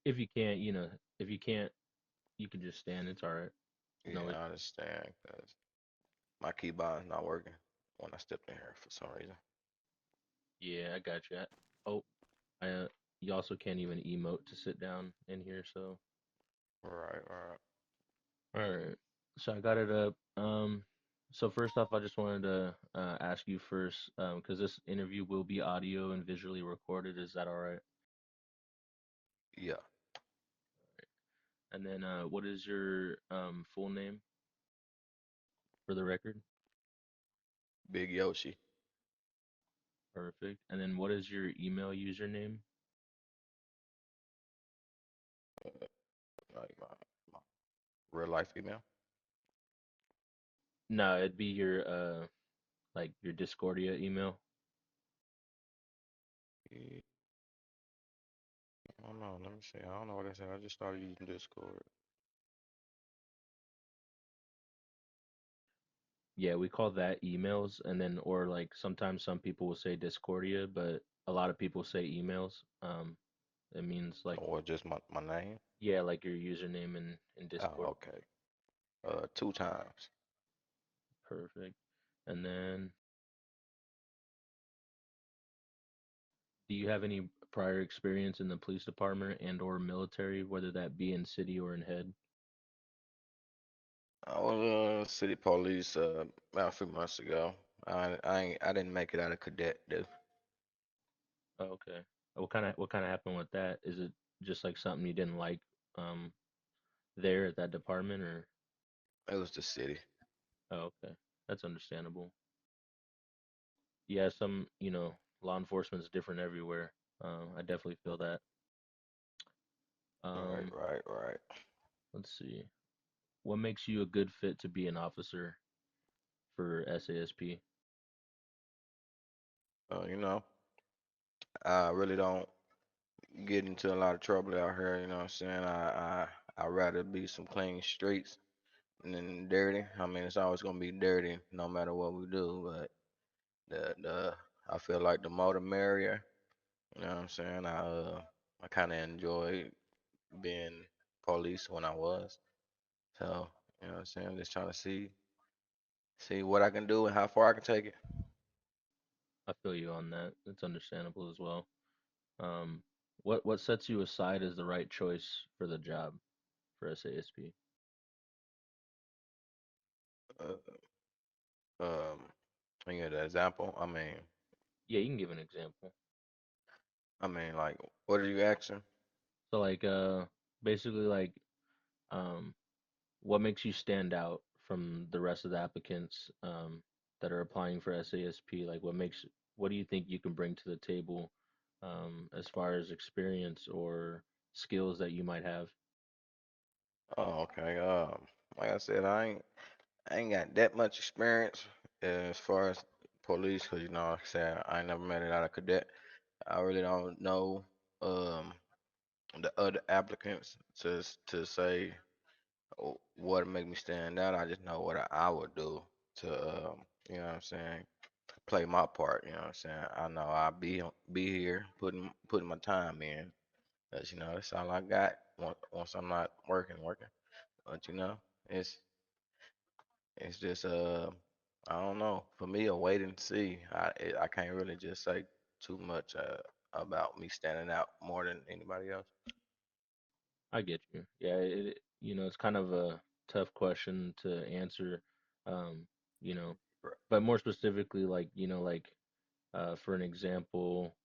If you can't, if you can't, you can just stand. It's all right. No Yeah, issue. I understand because my keyboard's not working when I stepped in here for some reason. Yeah, I got you. Oh, I you also can't even emote to sit down in here, so Right, right. all right. So I got it up. So first off, I just wanted to ask you first, because this interview will be audio and visually recorded. Is that all right? Yeah, And then, what is your full name for the record? Big Yoshi. Perfect. And then, what is your email username? Like my real life email. No, it'd be your like your Discordia email. Yeah, I don't know. Let me see. I don't know what I said. I just started using Discord. Yeah, we call that emails, and then or like sometimes some people will say Discordia, but a lot of people say emails. It means like Or just my name. yeah, like your username in Discord. Oh, okay. 2 times. Perfect. And then, do you have any prior experience in the police department and or military, whether that be in city or in head? I was city police about a few months ago. I didn't make it out of cadet though. Oh, okay. What kind of happened with that? Is it just like something you didn't like um there at that department or It was the city. oh, okay. That's understandable. Yeah, law enforcement is different everywhere. I definitely feel that. Right, Um, right, right. let's see. What makes you a good fit to be an officer for SASP? You know, I really don't get into a lot of trouble out here. You know what I'm saying? I rather be some clean streets than dirty. I mean, it's always gonna be dirty no matter what we do. But the I feel like the more the merrier. You know what I'm saying? I kind of enjoyed being police when I was. So you know what I'm saying? I'm just trying to see what I can do and how far I can take it. I feel you on that. It's understandable as well. Um, what sets you aside as the right choice for the job for SASP? Uh, can you get an example? Yeah, you can give an example. Like, what are you asking? So like basically like um what makes you stand out from the rest of the applicants that are applying for SASP? Like what do you think you can bring to the table as far as experience or skills that you might have? Oh, okay. Like I said, I ain't got that much experience as far as police, 'cause you know, like I said, I ain't never made it out of cadet. I really don't know um the other applicants to say what make me stand out. I just know what I would do to you know what I'm saying, play my part. You know what I'm saying. I know I'll be here putting my time in. 'Cause you know that's all I got once I'm not working. But you know, it's it's just I don't know. For me, a wait and see. I can't really just say too much about me standing out more than anybody else. I get you. Yeah, it's kind of a tough question to answer, um, you know, Right. but more specifically, like, like for an example,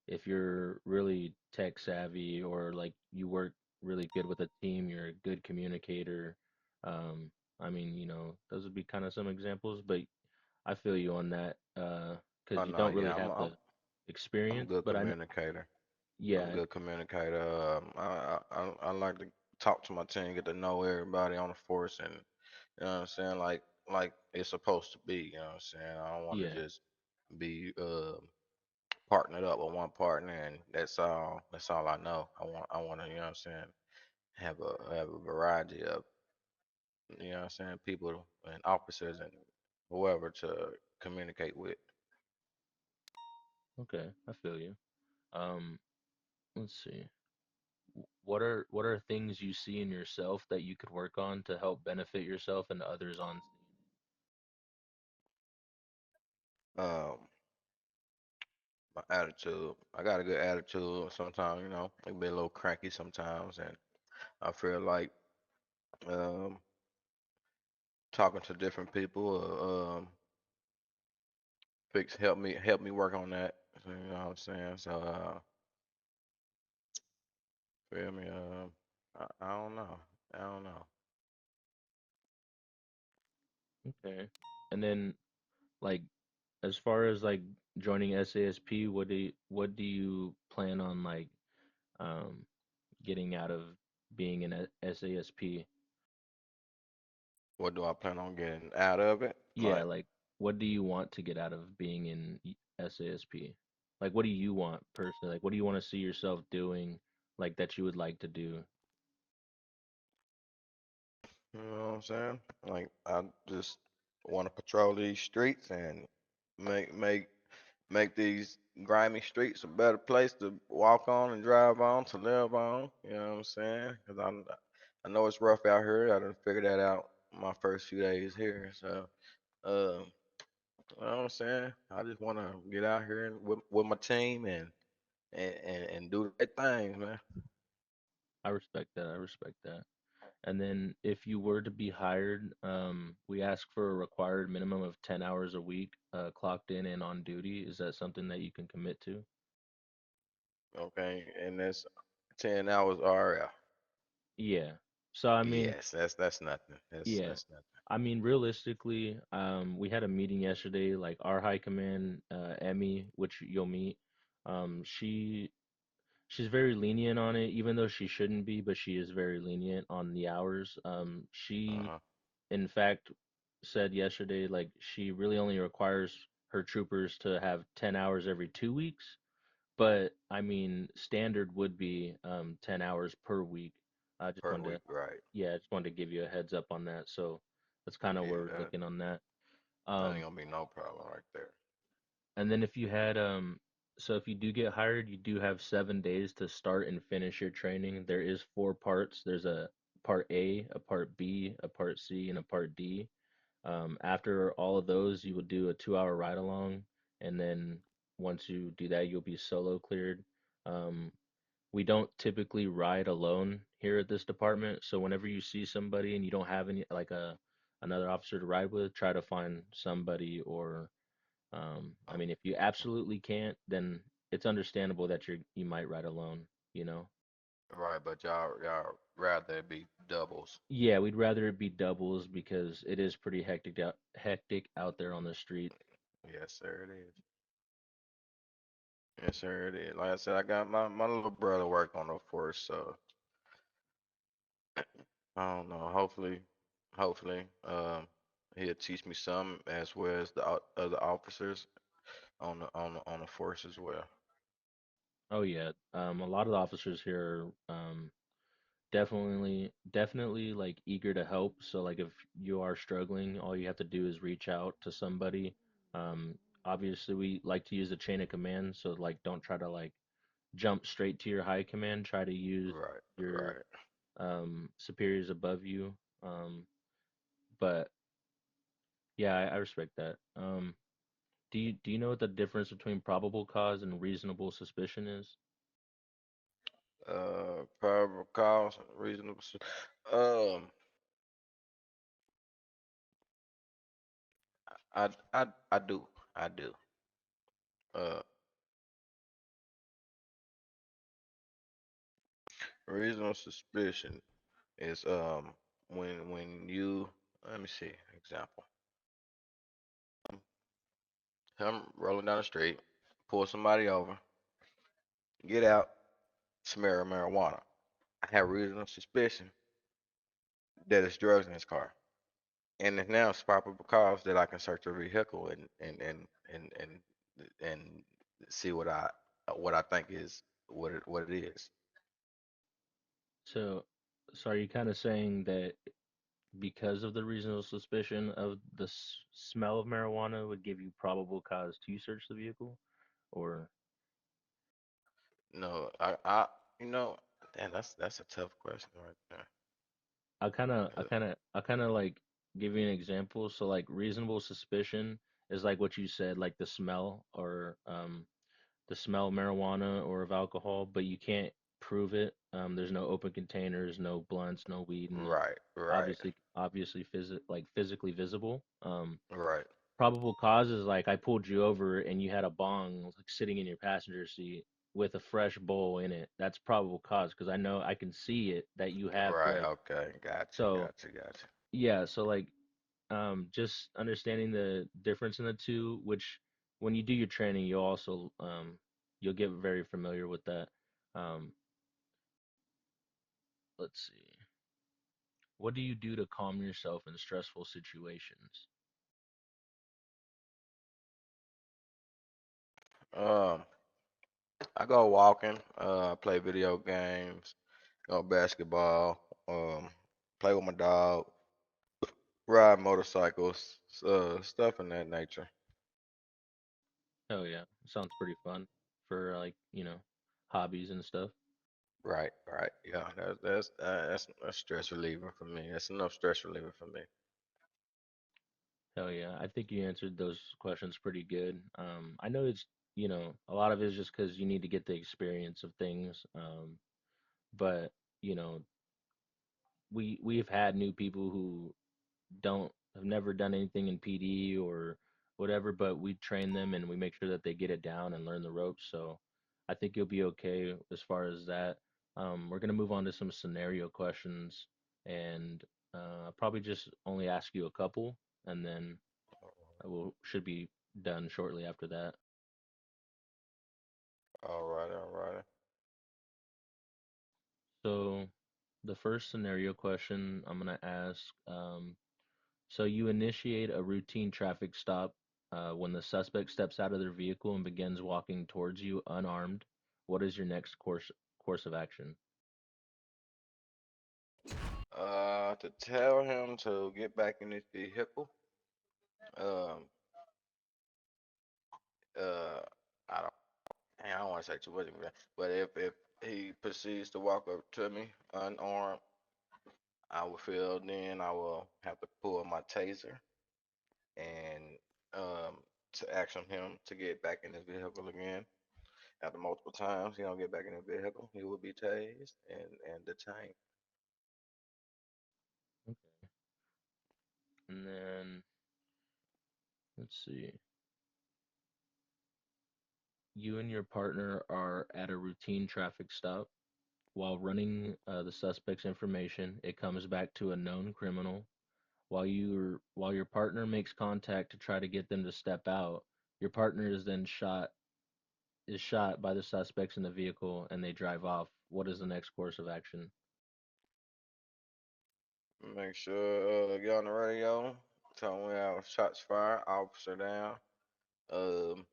if you're really tech savvy or like you work really good with a team, you're a good communicator. Um, I mean, those would be kind of some examples, but I feel you on that Oh because you no, don't really yeah, have the I'm a experience. good But communicator. I'm a yeah, good communicator. I like to talk to my team, get to know everybody on the force, and you know what I'm saying, like it's supposed to be. You know what I'm saying. I don't want to yeah, just be partnered up with one partner, and that's all. That's all I know. I want to, you know what I'm saying, have a variety of, you know what I'm saying, people and officers and whoever to communicate with. okay, I feel you. Um, let's see. what are things you see in yourself that you could work on to help benefit yourself and others on scene? Um, my attitude. I got a good attitude. Sometimes, I can be a little cranky sometimes, and I feel like um, talking to different people, help me work on that. So, you know what I'm saying? So, feel me? I don't know. I don't know. Okay. And then like as far as like joining SASP, what do you plan on like um getting out of being an SASP? What do I plan on getting out of it? Yeah, Like, like what do you want to get out of being in SASP? Like what do you want personally? Like what do you want to see yourself doing like that you would like to do? you know what I'm saying? Like, I just want to patrol these streets and make make make these grimy streets a better place to walk on and drive on, to live on. You know what I'm saying? Because I know it's rough out here. I done figured that out my first few days here. So, uh, you know what I'm saying? I just want to get out here and with my team and do the right things, man. I respect that. I respect that. And then if you were to be hired, we ask for a required minimum of 10 hours a week, clocked in and on duty. Is that something that you can commit to? Okay, and that's 10 hours RL. Yeah. So I mean, Yes, that's nothing. yeah. That's nothing. I mean, realistically, we had a meeting yesterday, like our high command, Emmy, which you'll meet. She's very lenient on it, even though she shouldn't be, but she is very lenient on the hours. She Uh-huh. in fact said yesterday like she really only requires her troopers to have 10 hours every 2 weeks, but I mean standard would be 10 hours per week. I just Per wanted to week, right? Yeah, I just wanted to give you a heads up on that. So that's kind of where Yeah, we're looking on that. that ain't um gonna be no problem right there. and then if you had so if you do get hired, you do have 7 days to start and finish your training. There is four parts. There's a part A, a part B, a part C, and a part D. After all of those, you will do a 2 hour ride along, and then once you do that, you'll be solo cleared. Um, we don't typically ride alone here at this department, so whenever you see somebody and you don't have any like a another officer to ride with, try to find somebody or I mean, if you absolutely can't, then it's understandable that you might ride alone, you know? Right, but y'all rather it be doubles. Yeah, we'd rather it be doubles because it is pretty hectic out there on the street. Yes, sir, it is. Yes, sir, it is. Like I said, I got my little brother work on the force, so I don't know. Hopefully, he'll teach me some as well as the other officers on the force as well. Oh yeah, a lot of the officers here are definitely like eager to help. So like if you are struggling, all you have to do is reach out to somebody. Um, Obviously we like to use the chain of command, so like don't try to like jump straight to your high command. Try to use Right, your right. superiors above you. But yeah, I respect that. Do you know what the difference between probable cause and reasonable suspicion is? Probable cause, reasonable. Um, I do, I do. Uh, reasonable suspicion is when you, let me see example. I'm rolling down the street, pull somebody over, get out, smell marijuana. I have reasonable suspicion that it's drugs in his car, and it's now it's probable cause that I can search the vehicle and see what I think is what it is. So, so are you kind of saying that because of the reasonable suspicion of the smell of marijuana would give you probable cause to search the vehicle? Or No, I you know. Damn, that's a tough question right there. I kind of like give you an example. So like reasonable suspicion is like what you said, like the smell of marijuana or of alcohol, but you can't prove it. There's no open containers, no blunts, no weed in the Right, right, obviously physically visible. right, Probable cause is like I pulled you over and you had a bong like sitting in your passenger seat with a fresh bowl in it. That's probable cause because I know I can see it that you have right. like Okay, gotcha, so gotcha, gotcha. yeah, so like just understanding the difference in the two, which when you do your training, you'll get very familiar with that. Um, let's see. What do you do to calm yourself in stressful situations? Um, I go walking, play video games, go basketball, play with my dog, ride motorcycles, stuff in that nature. Oh yeah, sounds pretty fun for like, hobbies and stuff. Right, right. Yeah, that's a stress reliever for me. That's enough stress reliever for me. Hell yeah, I think you answered those questions pretty good. I know a lot of it is just because you need to get the experience of things. But you know, we've had new people who don't have never done anything in PD or whatever, but we train them and we make sure that they get it down and learn the ropes. So I think you'll be okay as far as that. We're gonna move on to some scenario questions, and I'll probably just only ask you a couple, and then I will should be done shortly after that. All right, all right. So the first scenario question I'm gonna ask. So you initiate a routine traffic stop when the suspect steps out of their vehicle and begins walking towards you unarmed. What is your next course of action? To tell him to get back in his vehicle. Um, uh, I don't, I don't want to say too much, but if he proceeds to walk up to me unarmed, I will feel then I will have to pull my taser and um to action him to get back in his vehicle again. After multiple times, he don't get back in the vehicle, he will be tased and detained. Okay. And then let's see. You and your partner are at a routine traffic stop. While running the suspect's information, it comes back to a known criminal. While your partner makes contact to try to get them to step out, your partner is shot by the suspects in the vehicle and they drive off. What is the next course of action? Make sure get on the radio, tell him we have shots fired, officer down. Um,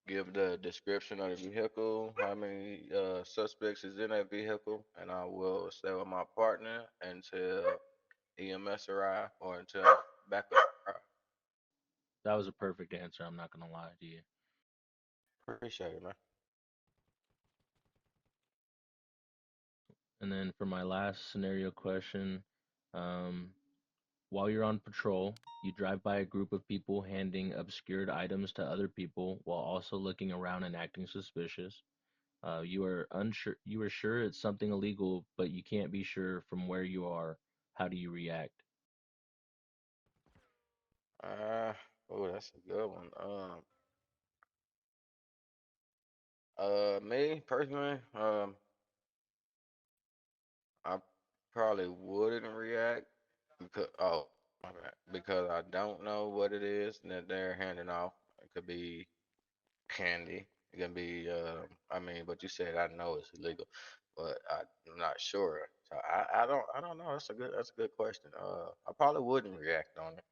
give the description of the vehicle, how many suspects is in that vehicle, and I will stay with my partner until EMS arrive or until backup arrive. That was a perfect answer. I'm not gonna lie to you. Appreciate it, man. And then for my last scenario question, um, while you're on patrol, you drive by a group of people handing obscured items to other people while also looking around and acting suspicious. You are sure it's something illegal, but you can't be sure from where you are. How do you react? Uh, oh, that's a good one. Me personally, I probably wouldn't react because my bad. Because I don't know what it is that they're handing off. It could be candy. It can be I mean, but you said I know it's illegal, but I'm not sure. So I don't know. That's a good question. I probably wouldn't react on it.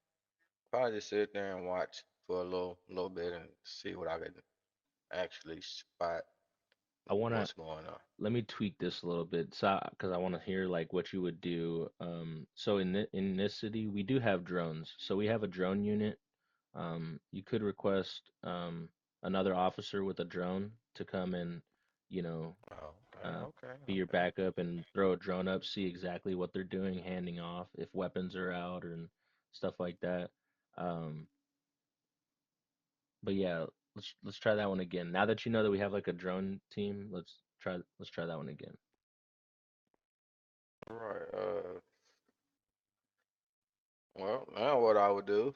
Probably just sit there and watch for a little bit and see what I can actually spot I wanna what's going on. Let me tweak this a little bit, so because I want to hear like what you would do. So in this city, we do have drones. So we have a drone unit. You could request another officer with a drone to come and you know, Oh, okay, uh, okay, be your okay. backup and throw a drone up, see exactly what they're doing, handing off if weapons are out and stuff like that. Um, but yeah, let's try that one again. Now that you know that we have like a drone team, let's try that one again. Right. Well, now what I would do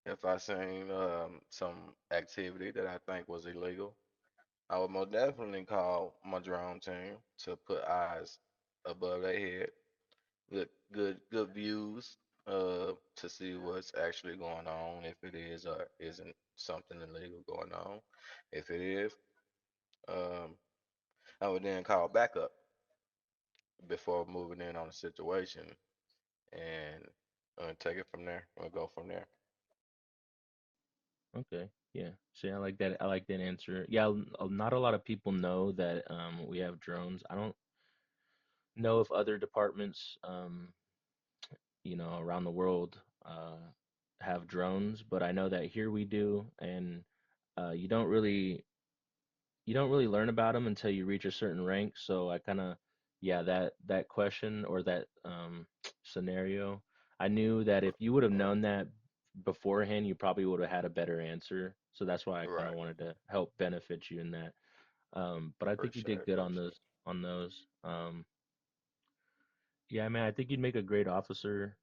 if I seen some activity that I think was illegal, I would most definitely call my drone team to put eyes above their head, good views, to see what's actually going on, if it is or isn't something illegal going on. If it is, um, I would then call backup before moving in on the situation and take it from there. We'll go from there. Okay, yeah. See, I like that. I like that answer. Yeah, not a lot of people know that we have drones. I don't know if other departments around the world uh have drones, but I know that here we do, and uh you don't really you don't really learn about them until you reach a certain rank. So I kind of, yeah, that question or that scenario, I knew that if you would have known that beforehand, you probably would have had a better answer. So that's why I kind of Right. wanted to help benefit you in that. But I think you Appreciate did it. good on Appreciate those on those. Yeah, man, I think you'd make a great officer.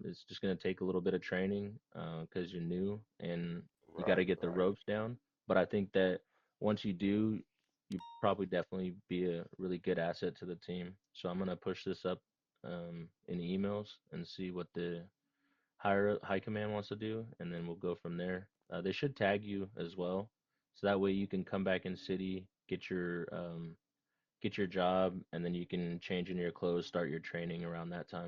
It's just gonna take a little bit of training, because you're new and it. you got to Right. get the Right. ropes down. But I think that once you do, you probably definitely be a really good asset to the team. So I'm gonna push this up in emails and see what the high command wants to do, and then we'll go from there. They should tag you as well, so that way you can come back in city, get your job, and then you can change into your clothes, start your training around that time.